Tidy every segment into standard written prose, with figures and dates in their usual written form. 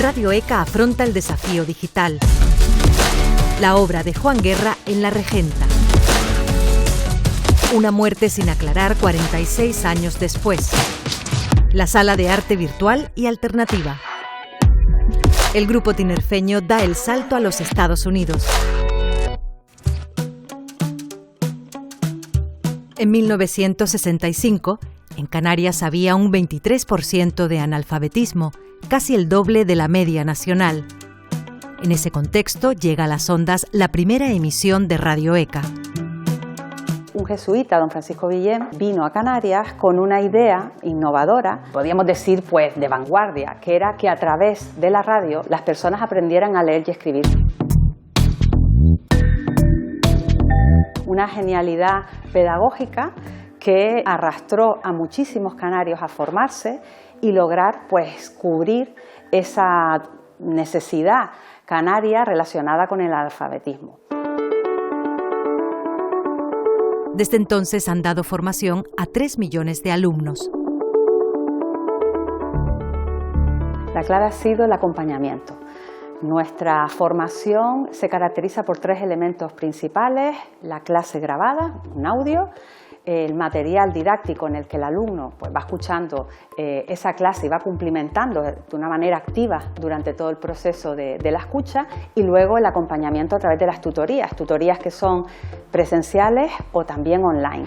Radio ECA afronta el desafío digital. La obra de Juan Guerra en La Regenta. Una muerte sin aclarar 46 años después. La sala de arte virtual y alternativa. El grupo tinerfeño da el salto a los Estados Unidos. En 1965, en Canarias había un 23% de analfabetismo, casi el doble de la media nacional. En ese contexto llega a las ondas la primera emisión de Radio ECA. Un jesuita, don Francisco Guillén, vino a Canarias con una idea innovadora, podríamos decir pues de vanguardia, que era que a través de la radio las personas aprendieran a leer y escribir. Una genialidad pedagógica que arrastró a muchísimos canarios a formarse y lograr pues cubrir esa necesidad canaria relacionada con el analfabetismo. Desde entonces han dado formación a 3 millones de alumnos. La clave ha sido el acompañamiento. Nuestra formación se caracteriza por 3 elementos principales: la clase grabada, un audio, el material didáctico en el que el alumno pues, va escuchando esa clase y va cumplimentando de una manera activa durante todo el proceso de la escucha, y luego el acompañamiento a través de las tutorías que son presenciales o también online.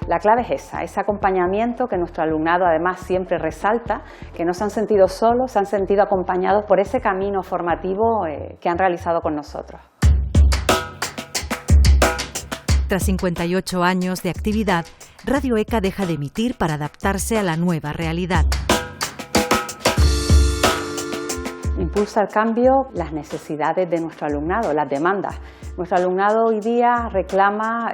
La clave es esa, ese acompañamiento que nuestro alumnado además siempre resalta, que no se han sentido solos, se han sentido acompañados por ese camino formativo que han realizado con nosotros. Tras 58 años de actividad, Radio ECA deja de emitir para adaptarse a la nueva realidad. Impulsa el cambio las necesidades de nuestro alumnado, las demandas. Nuestro alumnado hoy día reclama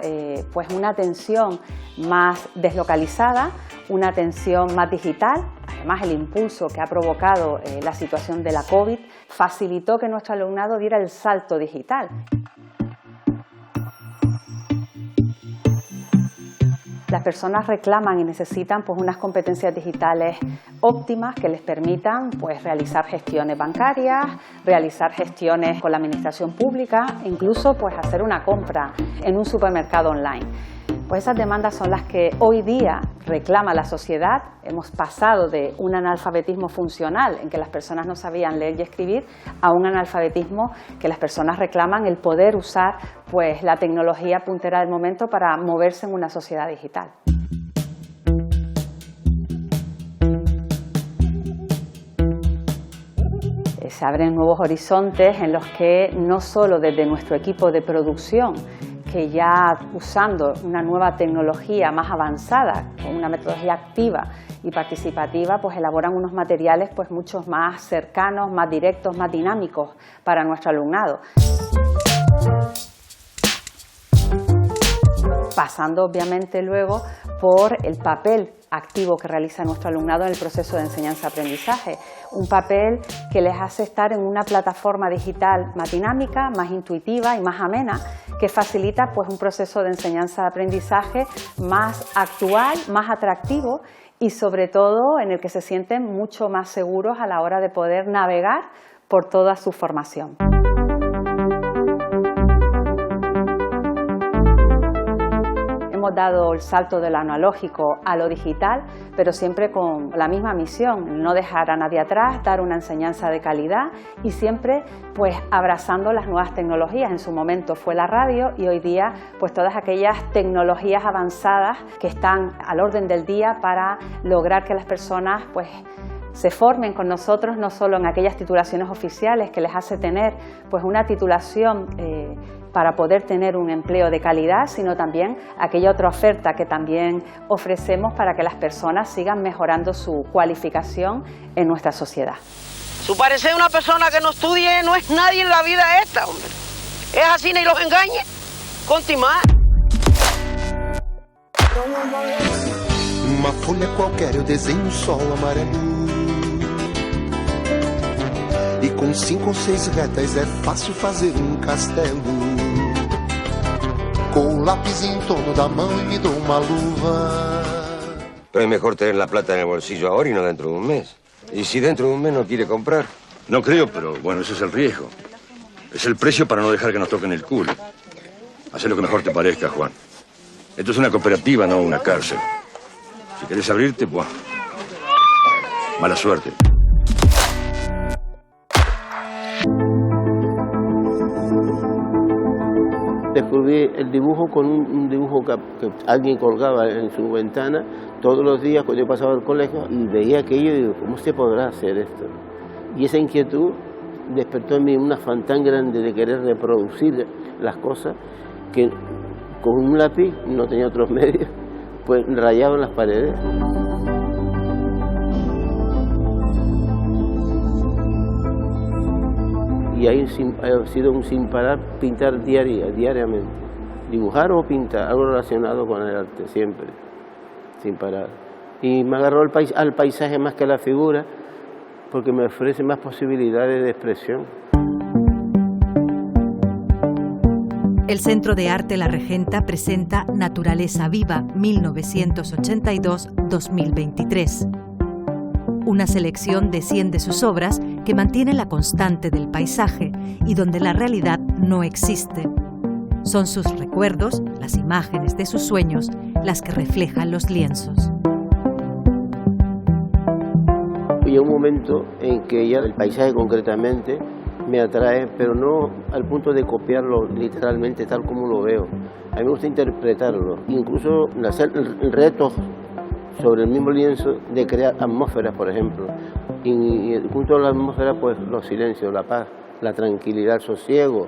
pues una atención más deslocalizada, una atención más digital. Además, el impulso que ha provocado la situación de la COVID facilitó que nuestro alumnado diera el salto digital. Las personas reclaman y necesitan pues, unas competencias digitales óptimas que les permitan pues, realizar gestiones bancarias, realizar gestiones con la administración pública e incluso pues, hacer una compra en un supermercado online. Pues esas demandas son las que hoy día reclama la sociedad. Hemos pasado de un analfabetismo funcional, en que las personas no sabían leer y escribir, a un analfabetismo que las personas reclaman el poder usar pues, la tecnología puntera del momento para moverse en una sociedad digital. Se abren nuevos horizontes en los que no solo desde nuestro equipo de producción, que ya usando una nueva tecnología más avanzada, con una metodología activa y participativa, pues elaboran unos materiales pues mucho más cercanos, más directos, más dinámicos para nuestro alumnado. Pasando obviamente luego por el papel activo que realiza nuestro alumnado en el proceso de enseñanza-aprendizaje, un papel que les hace estar en una plataforma digital más dinámica, más intuitiva y más amena, que facilita pues, un proceso de enseñanza-aprendizaje más actual, más atractivo y sobre todo en el que se sienten mucho más seguros a la hora de poder navegar por toda su formación. Hemos dado el salto de lo analógico a lo digital, pero siempre con la misma misión, no dejar a nadie atrás, dar una enseñanza de calidad y siempre pues abrazando las nuevas tecnologías. En su momento fue la radio y hoy día pues todas aquellas tecnologías avanzadas que están al orden del día para lograr que las personas pues se formen con nosotros no solo en aquellas titulaciones oficiales que les hace tener pues una titulación para poder tener un empleo de calidad, sino también aquella otra oferta que también ofrecemos para que las personas sigan mejorando su cualificación en nuestra sociedad. Su parecer de una persona que no estudie no es nadie en la vida esta, hombre. Es así, ni los engañe. Continuar. Uma folha qualquer eu desenho um sol amarelo. E com 5 ou 6 retas é fácil fazer um castelo. Com o lápis em torno da mão e me dou uma luva. Pero es mejor tener la plata en el bolsillo ahora y no dentro de un mes. ¿Y si dentro de un mes no quiere comprar? No creo, pero bueno, ese es el riesgo. Es el precio para no dejar que nos toquen el culo. Haz lo que mejor te parezca, Juan. Esto es una cooperativa, no una cárcel. Si querés abrirte, pues... mala suerte. Descubrí el dibujo con un dibujo que alguien colgaba en su ventana todos los días cuando yo pasaba al colegio y veía aquello y digo, ¿cómo se podrá hacer esto? Y esa inquietud despertó en mí un afán tan grande de querer reproducir las cosas que con un lápiz, no tenía otros medios, pues rayaba las paredes. Y ahí ha sido un sin parar pintar diariamente. Dibujar o pintar, algo relacionado con el arte, siempre, sin parar. Y me agarró al paisaje más que a la figura, porque me ofrece más posibilidades de expresión. El Centro de Arte La Regenta presenta Naturaleza Viva 1982-2023. Una selección de 100 de sus obras que mantiene la constante del paisaje y donde la realidad no existe. Son sus recuerdos, las imágenes de sus sueños, las que reflejan los lienzos. Y hay un momento en que ya el paisaje concretamente me atrae, pero no al punto de copiarlo literalmente tal como lo veo. A mí me gusta interpretarlo, incluso hacer retos sobre el mismo lienzo de crear atmósferas, por ejemplo. Y junto a la atmósfera, pues los silencios, la paz, la tranquilidad, el sosiego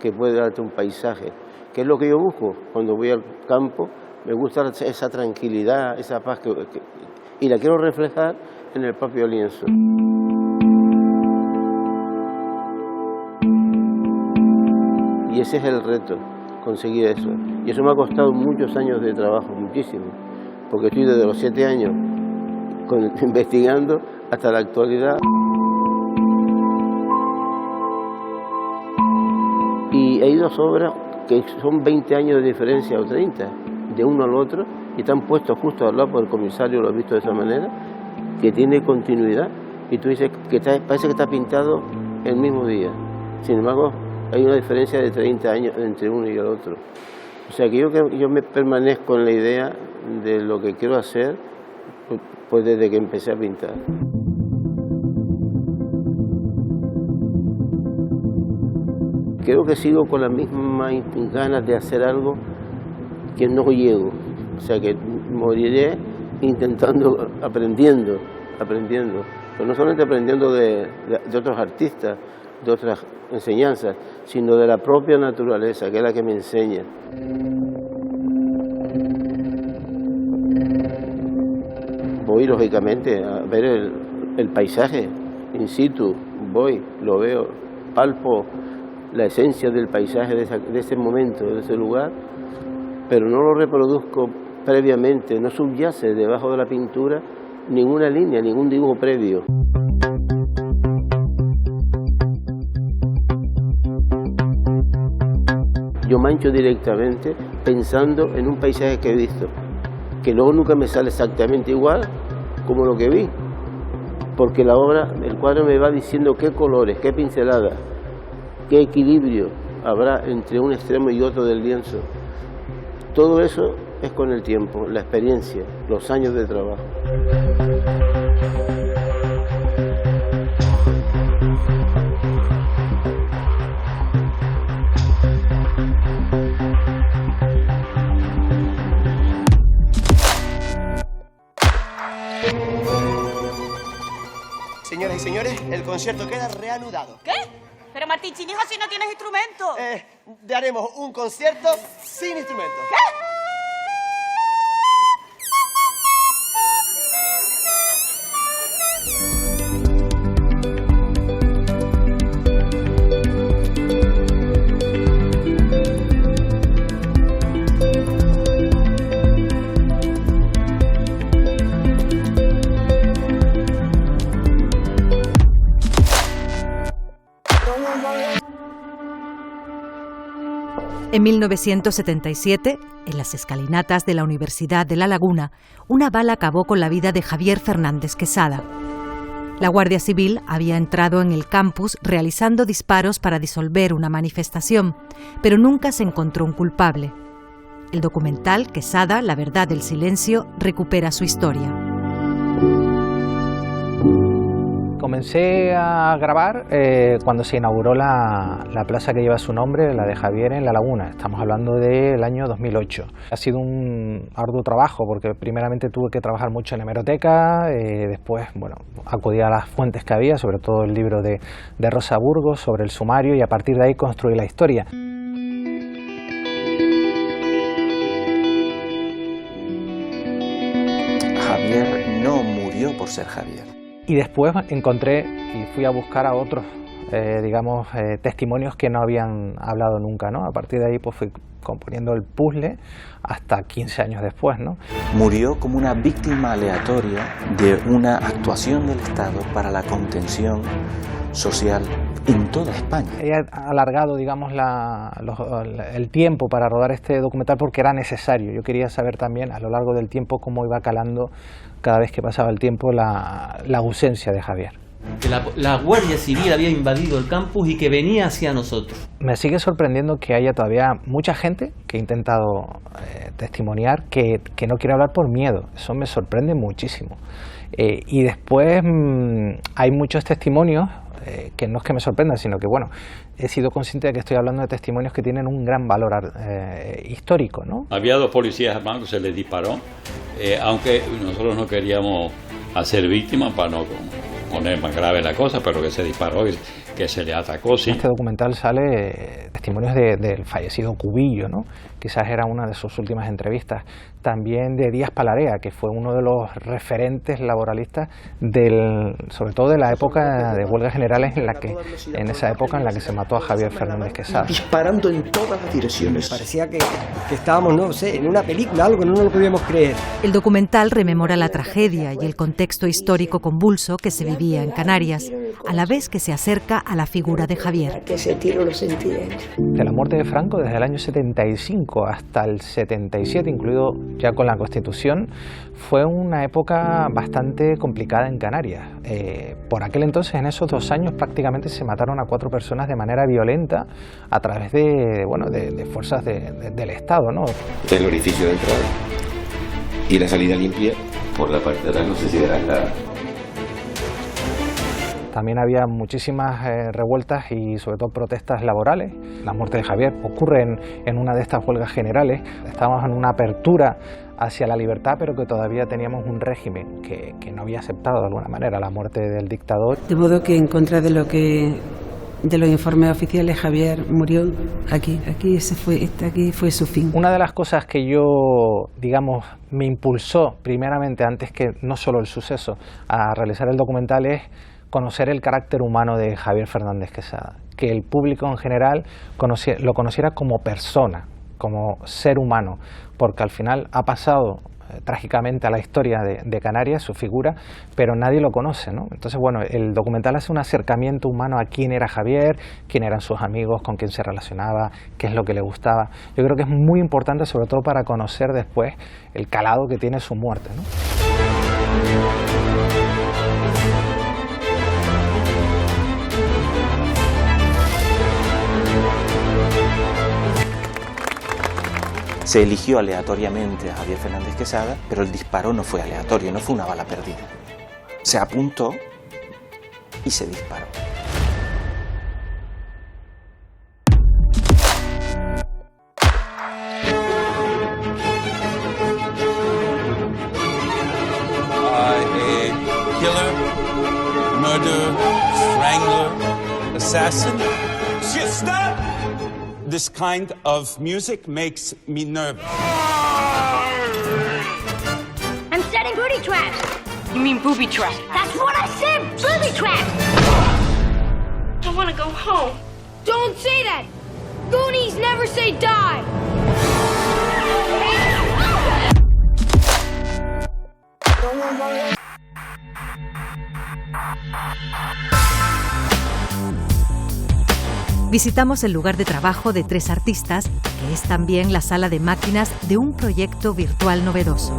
que puede darte un paisaje, que es lo que yo busco cuando voy al campo. Me gusta esa tranquilidad, esa paz y la quiero reflejar en el propio lienzo. Y ese es el reto, conseguir eso. Y eso me ha costado muchos años de trabajo, muchísimo, porque estoy desde los 7 años investigando hasta la actualidad. Y hay 2 obras que son 20 años de diferencia o 30, de uno al otro, y están puestos justo al lado, por el comisario lo ha visto de esa manera, que tiene continuidad, y tú dices que parece que está pintado el mismo día. Sin embargo, hay una diferencia de 30 años entre uno y el otro. O sea que yo me permanezco en la idea de lo que quiero hacer, pues desde que empecé a pintar. Creo que sigo con las mismas ganas de hacer algo que no llego. O sea que moriré intentando, aprendiendo. Pero no solamente aprendiendo de otros artistas, de otras enseñanzas, sino de la propia naturaleza, que es la que me enseña. Voy, lógicamente, a ver el paisaje in situ, voy, lo veo, palpo la esencia del paisaje de ese momento, de ese lugar, pero no lo reproduzco previamente, no subyace debajo de la pintura ninguna línea, ningún dibujo previo. Yo mancho directamente pensando en un paisaje que he visto, que luego nunca me sale exactamente igual como lo que vi, porque la obra, el cuadro me va diciendo qué colores, qué pinceladas, qué equilibrio habrá entre un extremo y otro del lienzo. Todo eso es con el tiempo, la experiencia, los años de trabajo. Señoras y señores, el concierto queda reanudado. ¿Qué? Pero Martín Chinijo, si no tienes instrumento. Haremos un concierto sin instrumentos. ¿Qué? En 1977, en las escalinatas de la Universidad de La Laguna, una bala acabó con la vida de Javier Fernández Quesada. La Guardia Civil había entrado en el campus realizando disparos para disolver una manifestación, pero nunca se encontró un culpable. El documental Quesada, la verdad del silencio, recupera su historia. Comencé a grabar cuando se inauguró la plaza que lleva su nombre, la de Javier en La Laguna. Estamos hablando del año 2008. Ha sido un arduo trabajo porque primeramente tuve que trabajar mucho en la hemeroteca, después acudí a las fuentes que había, sobre todo el libro de Rosa Burgos sobre el sumario, y a partir de ahí construí la historia. Javier no murió por ser Javier. Y después encontré y fui a buscar a otros, testimonios que no habían hablado nunca, ¿no? A partir de ahí pues fui componiendo el puzzle hasta 15 años después, ¿no? Murió como una víctima aleatoria de una actuación del Estado para la contención social en toda España. He alargado, digamos, el tiempo para rodar este documental porque era necesario. Yo quería saber también a lo largo del tiempo cómo iba calando cada vez que pasaba el tiempo la ausencia de Javier. Que la Guardia Civil había invadido el campus y que venía hacia nosotros. Me sigue sorprendiendo que haya todavía mucha gente que ha intentado testimoniar que no quiere hablar por miedo. Eso me sorprende muchísimo. Y después hay muchos testimonios que no es que me sorprendan, sino que he sido consciente de que estoy hablando de testimonios que tienen un gran valor histórico, ¿no? Había 2 policías armados que se les disparó, aunque nosotros no queríamos hacer víctimas para no poner más grave la cosa, pero que se disparó y que se le atacó, sí. En este documental sale testimonios del fallecido Cubillo, ¿no? Quizás era una de sus últimas entrevistas. También de Díaz Palarea, que fue uno de los referentes laboralistas sobre todo de la época de huelgas generales en esa época en la que se mató a Javier Fernández Quesada. Disparando en todas las direcciones. Parecía que estábamos, no sé, en una película, algo que no lo podíamos creer. El documental rememora la tragedia y el contexto histórico convulso que se vivía en Canarias, a la vez que se acerca a la figura de Javier. Ese tiro lo sentí. De la muerte de Franco, desde el año 75 hasta el 77, incluido ya con la Constitución, fue una época bastante complicada en Canarias. Por aquel entonces, en esos 2 años, prácticamente se mataron a 4 personas de manera violenta a través de fuerzas del Estado, ¿no? El orificio de entrada y la salida limpia por la parte de atrás, no sé si era clara. También había muchísimas revueltas y sobre todo protestas laborales. La muerte de Javier ocurre en una de estas huelgas generales. Estábamos en una apertura hacia la libertad, pero que todavía teníamos un régimen que no había aceptado de alguna manera la muerte del dictador. De modo que en contra de los informes oficiales, Javier murió aquí. Aquí fue su fin. Una de las cosas que yo, me impulsó primeramente, antes que no solo el suceso, a realizar el documental es conocer el carácter humano de Javier Fernández Quesada, que el público en general lo conociera como persona, como ser humano, porque al final ha pasado trágicamente a la historia de Canarias, su figura, pero nadie lo conoce, ¿no? Entonces, el documental hace un acercamiento humano a quién era Javier, quién eran sus amigos, con quién se relacionaba, qué es lo que le gustaba. Yo creo que es muy importante, sobre todo para conocer después el calado que tiene su muerte, ¿no? Se eligió aleatoriamente a Javier Fernández Quesada, pero el disparo no fue aleatorio, no fue una bala perdida. Se apuntó y se disparó. Killer, murderer, strangler, assassin. Stop! This kind of music makes me nervous. I'm setting booty traps. You mean booby traps? That's what I said, booby traps. I want to go home. Don't say that. Goonies never say die. Visitamos el lugar de trabajo de 3 artistas, que es también la sala de máquinas de un proyecto virtual novedoso.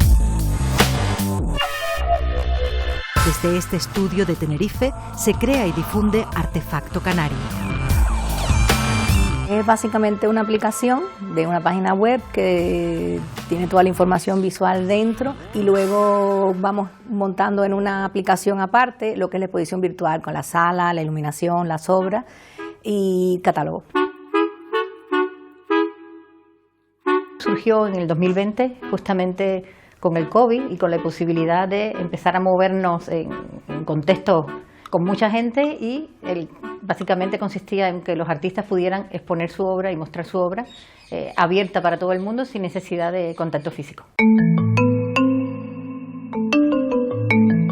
Desde este estudio de Tenerife se crea y difunde Artefacto Canario. Es básicamente una aplicación de una página web que tiene toda la información visual dentro y luego vamos montando en una aplicación aparte lo que es la exposición virtual con la sala, la iluminación, las obras y catálogo. Surgió en el 2020 justamente con el COVID y con la posibilidad de empezar a movernos en contextos con mucha gente y básicamente consistía en que los artistas pudieran exponer su obra y mostrar su obra abierta para todo el mundo sin necesidad de contacto físico.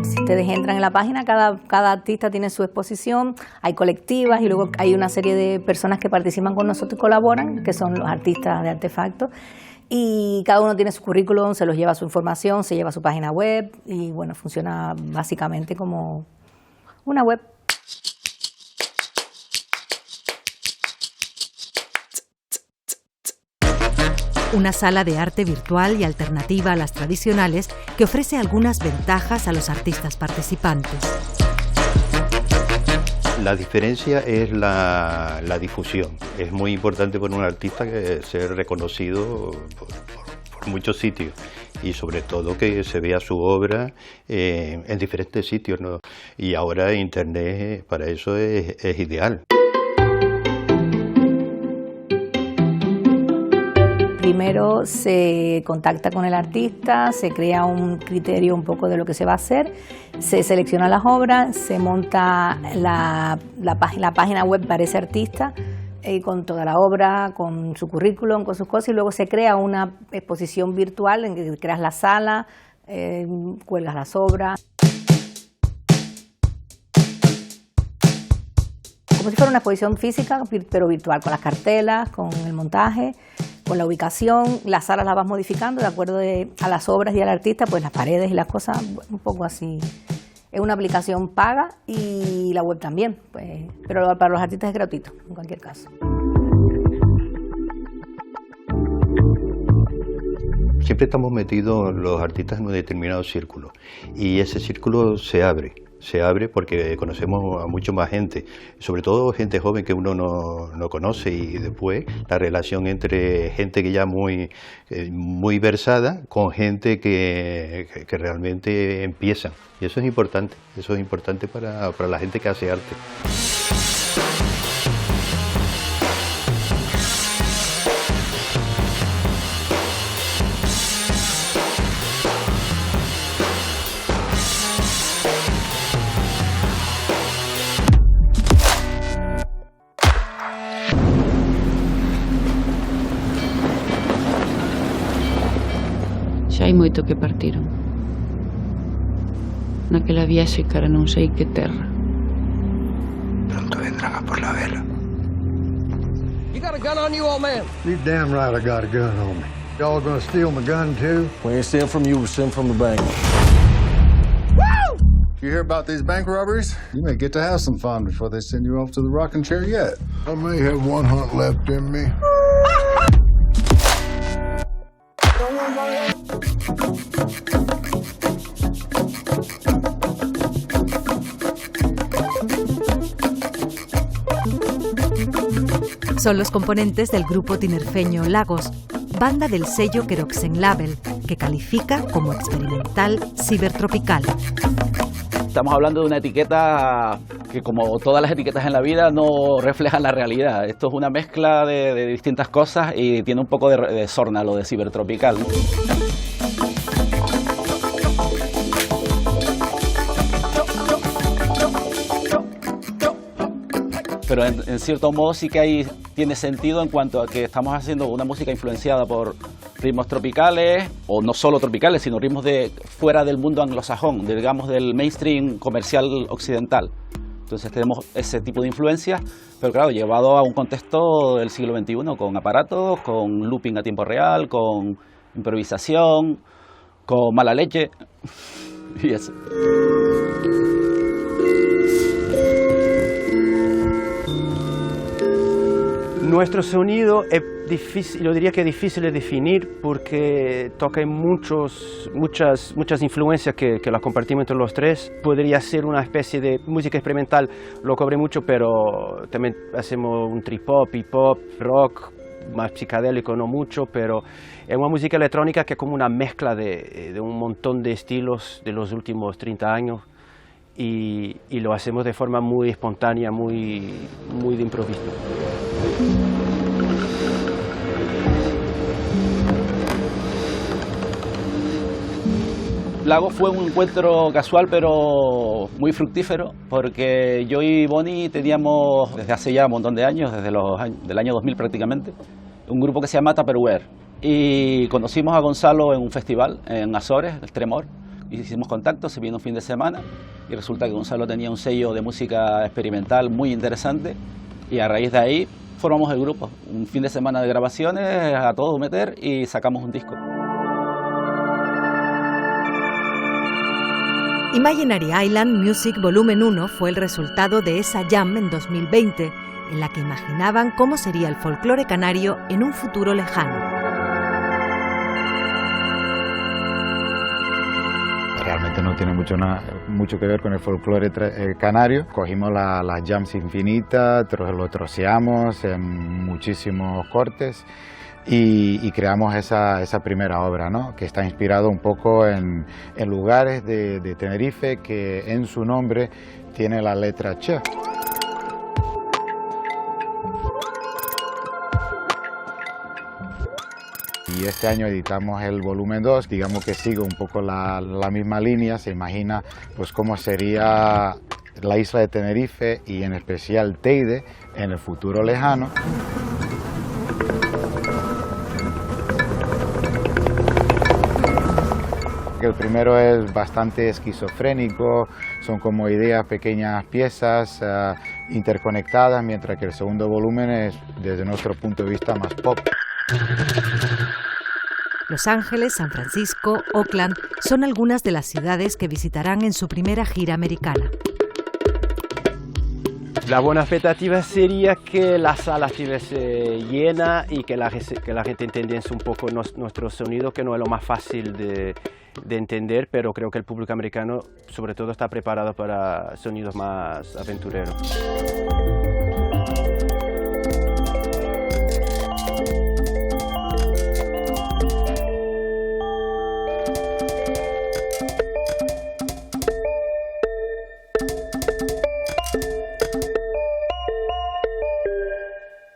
Si ustedes entran en la página, cada artista tiene su exposición, hay colectivas y luego hay una serie de personas que participan con nosotros y colaboran, que son los artistas de Artefacto. Y cada uno tiene su currículum, se los lleva su información, se lleva su página web y bueno, funciona básicamente como una web. Una sala de arte virtual y alternativa a las tradicionales que ofrece algunas ventajas a los artistas participantes. La diferencia es la difusión. Es muy importante para un artista que ser reconocido por muchos sitios y sobre todo que se vea su obra en diferentes sitios, ¿no? Y ahora Internet para eso es ideal. Primero se contacta con el artista, se crea un criterio un poco de lo que se va a hacer, se seleccionan las obras, se monta la página web para ese artista con toda la obra, con su currículum, con sus cosas y luego se crea una exposición virtual en que creas la sala, cuelgas las obras. Como si fuera una exposición física, pero virtual, con las cartelas, con el montaje, con la ubicación, las salas las vas modificando de acuerdo a las obras y al artista, pues las paredes y las cosas, un poco así. Es una aplicación paga y la web también, pues, pero para los artistas es gratuito, en cualquier caso. Siempre estamos metidos los artistas en un determinado círculo y ese círculo se abre porque conocemos a mucho más gente, sobre todo gente joven que uno no conoce y después la relación entre gente que ya muy versada con gente que realmente empieza y eso es importante para la gente que hace arte. Hai moito que partiron. Naquela viaxe cara non sei que terra. Pronto vendrán a por la vela. You got a gun on you, old man? You damn right I got a gun on me. Y'all gonna steal my gun too? We ain't stealing from you, we're stealing from the bank. Woo! You hear about these bank robberies? You may get to have some fun before they send you off to the rocking chair yet. I may have one hunt left in me. Son los componentes del grupo tinerfeño Lagos, banda del sello Keroxen Label, que califica como experimental cibertropical. Estamos hablando de una etiqueta que, como todas las etiquetas en la vida, no reflejan la realidad. Esto es una mezcla de distintas cosas y tiene un poco de sorna lo de cibertropical, ¿no? Pero en cierto modo sí que tiene sentido en cuanto a que estamos haciendo una música influenciada por ritmos tropicales, o no solo tropicales, sino ritmos de fuera del mundo anglosajón, digamos del mainstream comercial occidental. Entonces tenemos ese tipo de influencia, pero claro, llevado a un contexto del siglo XXI, con aparatos, con looping a tiempo real, con improvisación, con mala leche y eso. Nuestro sonido es difícil, yo diría que es difícil de definir porque toca muchas influencias que las compartimos entre los tres. Podría ser una especie de música experimental, lo cobré mucho, pero también hacemos un trip hop, hip hop, rock, más psicodélico, no mucho, pero es una música electrónica que es como una mezcla de un montón de estilos de los últimos 30 años y lo hacemos de forma muy espontánea, muy de improviso. Lago fue un encuentro casual pero muy fructífero porque yo y Bonnie teníamos desde hace ya un montón de años, del año 2000 prácticamente, un grupo que se llama Tupperware y conocimos a Gonzalo en un festival en Azores, el Tremor, hicimos contacto, se vino un fin de semana y resulta que Gonzalo tenía un sello de música experimental muy interesante y a raíz de ahí formamos el grupo, un fin de semana de grabaciones, a todo meter y sacamos un disco. Imaginary Island Music Volumen 1 fue el resultado de esa jam en 2020, en la que imaginaban cómo sería el folclore canario en un futuro lejano. Realmente no tiene mucho que ver con el folclore canario. Cogimos las jams infinitas, lo troceamos en muchísimos cortes y creamos esa primera obra, ¿no? Que está inspirado un poco en lugares de Tenerife que en su nombre tiene la letra Ch. Y este año editamos el volumen 2, digamos que sigue un poco la misma línea, se imagina pues cómo sería la isla de Tenerife y en especial Teide en el futuro lejano. El primero es bastante esquizofrénico, son como ideas, pequeñas piezas interconectadas, mientras que el segundo volumen es, desde nuestro punto de vista, más pop. Los Ángeles, San Francisco, Oakland son algunas de las ciudades que visitarán en su primera gira americana. La buena expectativa sería que la sala estuviese llena y que la gente entendiese un poco nuestro sonido, que no es lo más fácil de entender, pero creo que el público americano sobre todo está preparado para sonidos más aventureros.